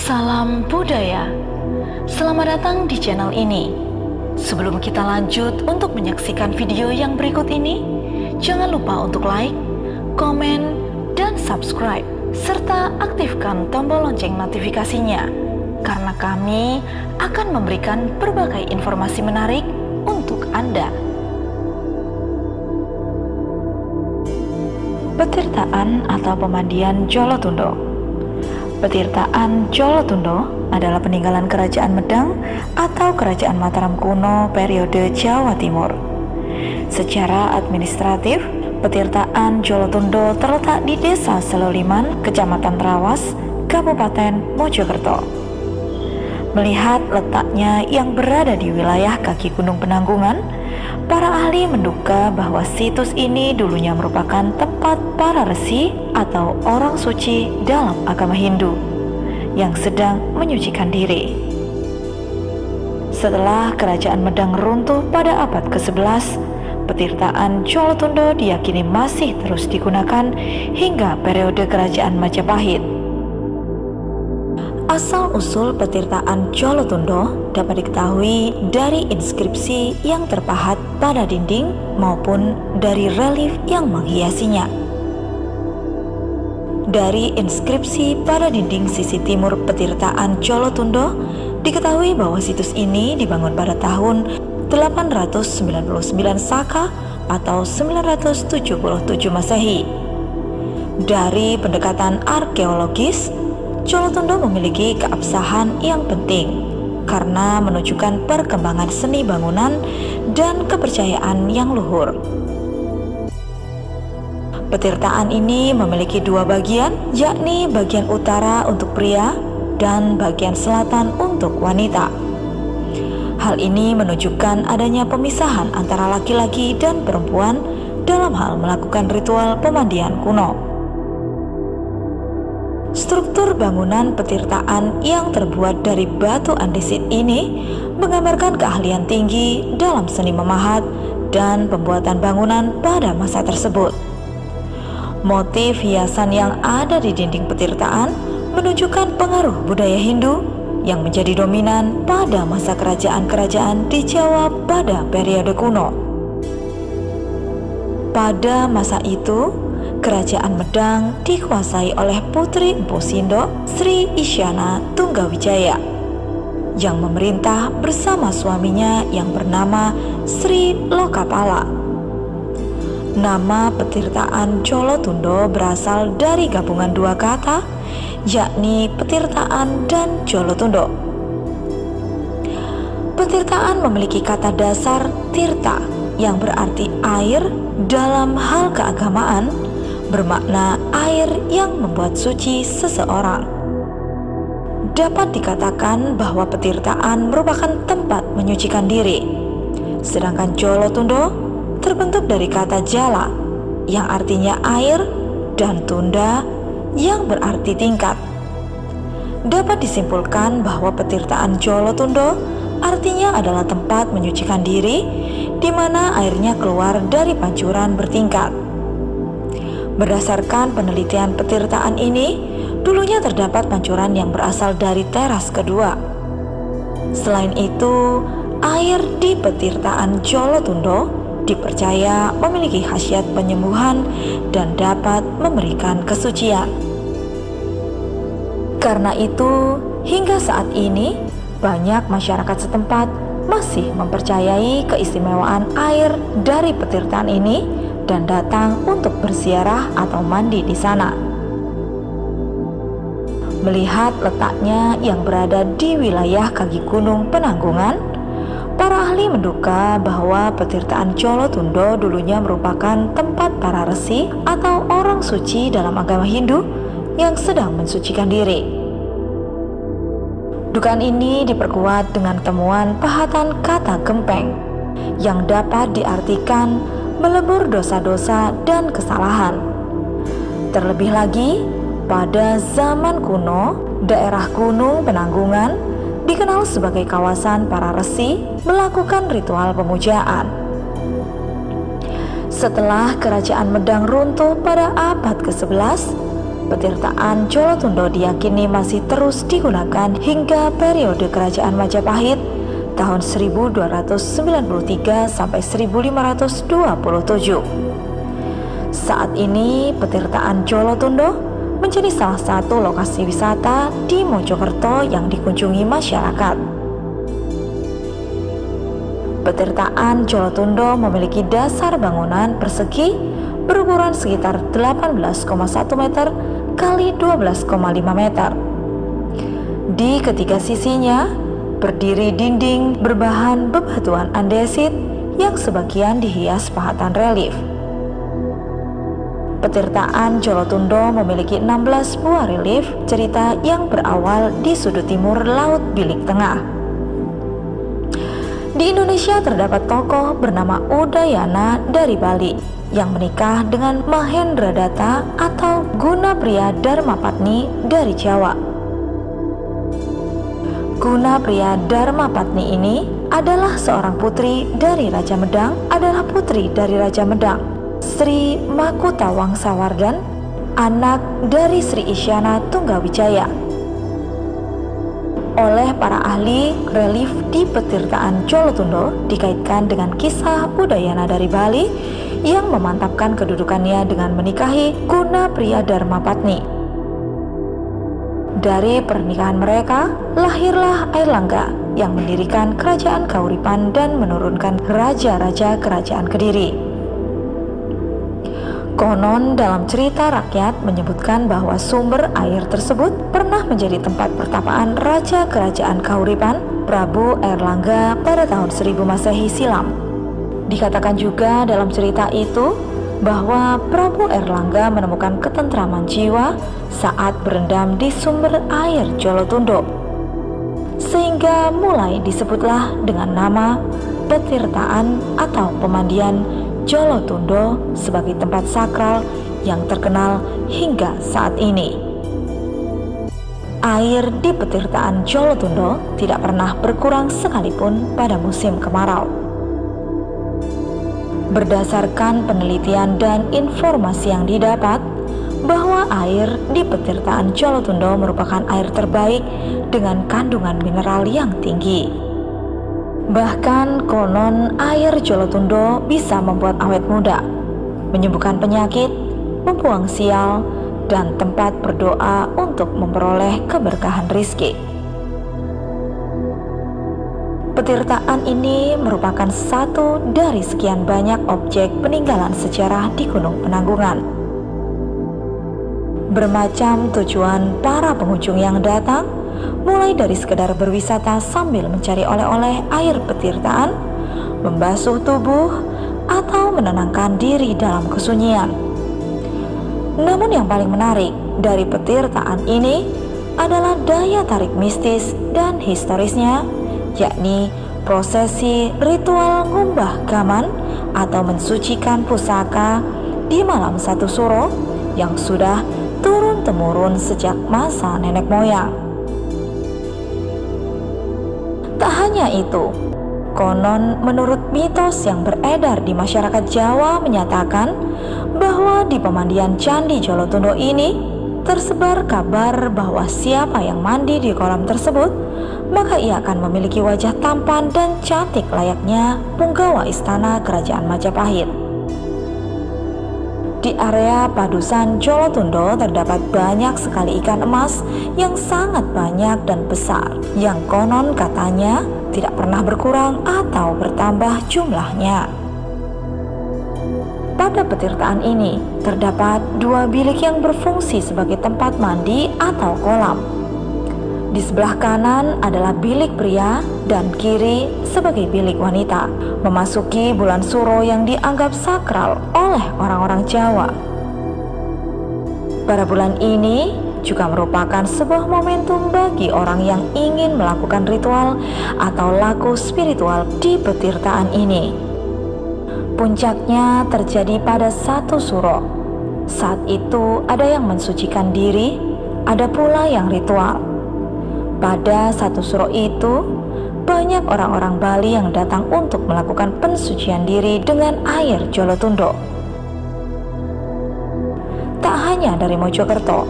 Salam budaya. Selamat datang di channel ini. Sebelum kita lanjut untuk menyaksikan video yang berikut ini, jangan lupa untuk like, komen, dan subscribe, serta aktifkan tombol lonceng notifikasinya, karena kami akan memberikan berbagai informasi menarik untuk Anda. Petirtaan atau pemandian Jolotundo. Petirtaan Jolotundo adalah peninggalan Kerajaan Medang atau Kerajaan Mataram kuno periode Jawa Timur. Secara administratif, Petirtaan Jolotundo terletak di Desa Seloliman, Kecamatan Trawas, Kabupaten Mojokerto. Melihat letaknya yang berada di wilayah kaki Gunung Penanggungan, para ahli menduga bahwa situs ini dulunya merupakan tempat para resi atau orang suci dalam agama Hindu yang sedang menyucikan diri. Setelah Kerajaan Medang runtuh pada abad ke-11, Petirtaan Jolotundo diyakini masih terus digunakan hingga periode Kerajaan Majapahit. Asal-usul Petirtaan Jolotundo dapat diketahui dari inskripsi yang terpahat pada dinding maupun dari relief yang menghiasinya. Dari inskripsi pada dinding sisi timur Petirtaan Jolotundo, diketahui bahwa situs ini dibangun pada tahun 899 Saka atau 977 Masehi. Dari pendekatan arkeologis, Jolotundo memiliki keabsahan yang penting karena menunjukkan perkembangan seni bangunan dan kepercayaan yang luhur. Petirtaan ini memiliki dua bagian, yakni bagian utara untuk pria dan bagian selatan untuk wanita. Hal ini menunjukkan adanya pemisahan antara laki-laki dan perempuan dalam hal melakukan ritual pemandian kuno. Struktur bangunan petirtaan yang terbuat dari batu andesit ini menggambarkan keahlian tinggi dalam seni memahat dan pembuatan bangunan pada masa tersebut. Motif hiasan yang ada di dinding petirtaan menunjukkan pengaruh budaya Hindu yang menjadi dominan pada masa kerajaan-kerajaan di Jawa pada periode kuno. Pada masa itu, Kerajaan Medang dikuasai oleh Putri Empu Sindo Sri Isyana Tunggawijaya yang memerintah bersama suaminya yang bernama Sri Lokapala. Nama Petirtaan Jolotundo berasal dari gabungan dua kata, yakni Petirtaan dan Jolotundo. Petirtaan memiliki kata dasar tirta yang berarti air dalam hal keagamaan, bermakna air yang membuat suci seseorang. Dapat dikatakan bahwa petirtaan merupakan tempat menyucikan diri, sedangkan Jolotundo terbentuk dari kata jala yang artinya air dan tunda yang berarti tingkat. Dapat disimpulkan bahwa petirtaan Jolotundo artinya adalah tempat menyucikan diri di mana airnya keluar dari pancuran bertingkat. Berdasarkan penelitian petirtaan ini, dulunya terdapat pancuran yang berasal dari teras kedua. Selain itu, air di Petirtaan Jolotundo dipercaya memiliki khasiat penyembuhan dan dapat memberikan kesucian. Karena itu, hingga saat ini, banyak masyarakat setempat masih mempercayai keistimewaan air dari petirtaan ini dan datang untuk berziarah atau mandi di sana. Melihat letaknya yang berada di wilayah kaki Gunung Penanggungan, para ahli menduga bahwa Petirtaan Jolotundo dulunya merupakan tempat para resi atau orang suci dalam agama Hindu yang sedang mensucikan diri. Dugaan ini diperkuat dengan temuan pahatan kata gempeng yang dapat diartikan melebur dosa-dosa dan kesalahan. Terlebih lagi, pada zaman kuno, daerah Gunung Penanggungan dikenal sebagai kawasan para resi melakukan ritual pemujaan. Setelah Kerajaan Medang runtuh pada abad ke-11, Petirtaan Jolotundo diyakini masih terus digunakan hingga periode Kerajaan Majapahit tahun 1293 sampai 1527. Saat ini petirtaan Jolotundo menjadi salah satu lokasi wisata di Mojokerto yang dikunjungi masyarakat. Petirtaan Jolotundo memiliki dasar bangunan persegi berukuran sekitar 18,1 meter kali 12,5 meter. Di ketiga sisinya berdiri dinding berbahan bebatuan andesit yang sebagian dihias pahatan relief. Petirtaan Jolotundo memiliki 16 buah relief cerita yang berawal di sudut timur Laut Bilik Tengah. Di Indonesia terdapat tokoh bernama Udayana dari Bali yang menikah dengan Mahendradatta atau Gunapriya Dharmapatni dari Jawa. Gunapriya Dharmapatni ini adalah seorang putri dari Raja Medang, Sri Makutha Wangsawardan, anak dari Sri Isyana Tunggawijaya. Oleh para ahli, relief di petirtaan Jolotundo dikaitkan dengan kisah Udayana dari Bali yang memantapkan kedudukannya dengan menikahi Gunapriya Dharmapatni. Dari pernikahan mereka, lahirlah Airlangga yang mendirikan Kerajaan Kauripan dan menurunkan raja-raja Kerajaan Kediri. Konon dalam cerita rakyat menyebutkan bahwa sumber air tersebut pernah menjadi tempat pertapaan Raja Kerajaan Kauripan, Prabu Airlangga pada tahun 1000 Masehi silam. Dikatakan juga dalam cerita itu bahwa Prabu Airlangga menemukan ketentraman jiwa saat berendam di sumber air Jolotundo, sehingga mulai disebutlah dengan nama petirtaan atau pemandian Jolotundo sebagai tempat sakral yang terkenal hingga saat ini. Air di petirtaan Jolotundo tidak pernah berkurang sekalipun pada musim kemarau. Berdasarkan penelitian dan informasi yang didapat, bahwa air di petirtaan Jolotundo merupakan air terbaik dengan kandungan mineral yang tinggi. Bahkan konon air Jolotundo bisa membuat awet muda, menyembuhkan penyakit, membuang sial, dan tempat berdoa untuk memperoleh keberkahan rizki. Petirtaan ini merupakan satu dari sekian banyak objek peninggalan sejarah di Gunung Penanggungan. Bermacam tujuan para pengunjung yang datang, mulai dari sekedar berwisata sambil mencari oleh-oleh air petirtaan, membasuh tubuh, atau menenangkan diri dalam kesunyian. Namun yang paling menarik dari petirtaan ini adalah daya tarik mistis dan historisnya, yakni prosesi ritual ngumbah gaman atau mensucikan pusaka di malam satu suro yang sudah turun-temurun sejak masa nenek moyang. Tak hanya itu, konon menurut mitos yang beredar di masyarakat Jawa menyatakan bahwa di pemandian Candi Jolotundo ini tersebar kabar bahwa siapa yang mandi di kolam tersebut, maka ia akan memiliki wajah tampan dan cantik layaknya punggawa istana Kerajaan Majapahit. Di area Padusan Jolotundo terdapat banyak sekali ikan emas yang sangat banyak dan besar, yang konon katanya tidak pernah berkurang atau bertambah jumlahnya. Pada petirtaan ini terdapat dua bilik yang berfungsi sebagai tempat mandi atau kolam. Di sebelah kanan adalah bilik pria dan kiri sebagai bilik wanita, memasuki bulan Suro yang dianggap sakral oleh orang-orang Jawa. Pada bulan ini juga merupakan sebuah momentum bagi orang yang ingin melakukan ritual atau laku spiritual di petirtaan ini. Puncaknya terjadi pada 1 Suro. Saat itu ada yang mensucikan diri, ada pula yang ritual. Pada 1 Suro itu, banyak orang-orang Bali yang datang untuk melakukan pensucian diri dengan air Jolotundo. Tak hanya dari Mojokerto.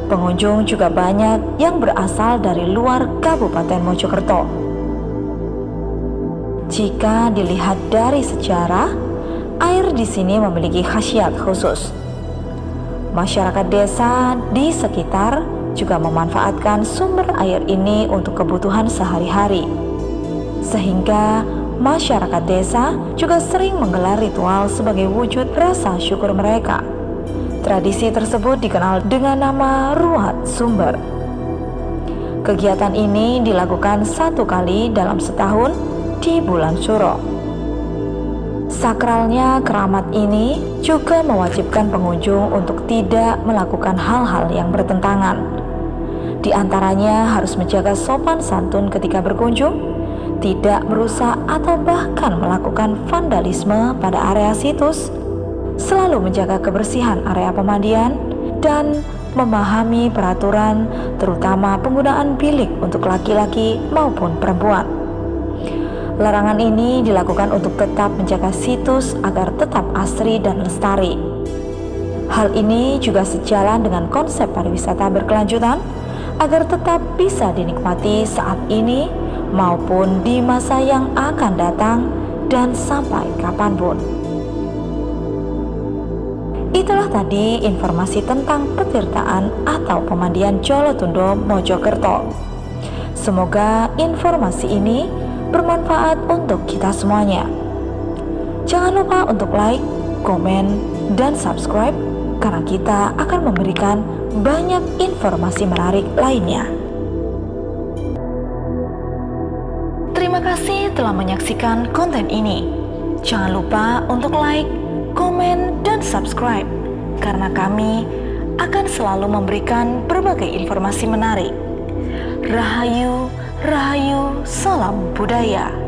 Pengunjung juga banyak yang berasal dari luar Kabupaten Mojokerto. Jika dilihat dari sejarah, air di sini memiliki khasiat khusus. Masyarakat desa di sekitar juga memanfaatkan sumber air ini untuk kebutuhan sehari-hari. Sehingga masyarakat desa juga sering menggelar ritual sebagai wujud rasa syukur mereka. Tradisi tersebut dikenal dengan nama Ruat Sumber. Kegiatan ini dilakukan 1 kali dalam setahun di bulan Suro. Sakralnya keramat ini juga mewajibkan pengunjung untuk tidak melakukan hal-hal yang bertentangan. Di antaranya harus menjaga sopan santun ketika berkunjung, tidak merusak atau bahkan melakukan vandalisme pada area situs, selalu menjaga kebersihan area pemandian, dan memahami peraturan terutama penggunaan bilik untuk laki-laki maupun perempuan. Larangan ini dilakukan untuk tetap menjaga situs agar tetap asri dan lestari. Hal ini juga sejalan dengan konsep pariwisata berkelanjutan agar tetap bisa dinikmati saat ini maupun di masa yang akan datang dan sampai kapanpun. Itulah tadi informasi tentang petirtaan atau pemandian Jolotundo Mojokerto. Semoga informasi ini bermanfaat untuk kita semuanya. Jangan lupa untuk like, komen, dan subscribe karena kita akan memberikan banyak informasi menarik lainnya. Terima kasih telah menyaksikan konten ini. Jangan lupa untuk like, komen, dan subscribe karena kami akan selalu memberikan berbagai informasi menarik. Rahayu, Rahayu, salam budaya.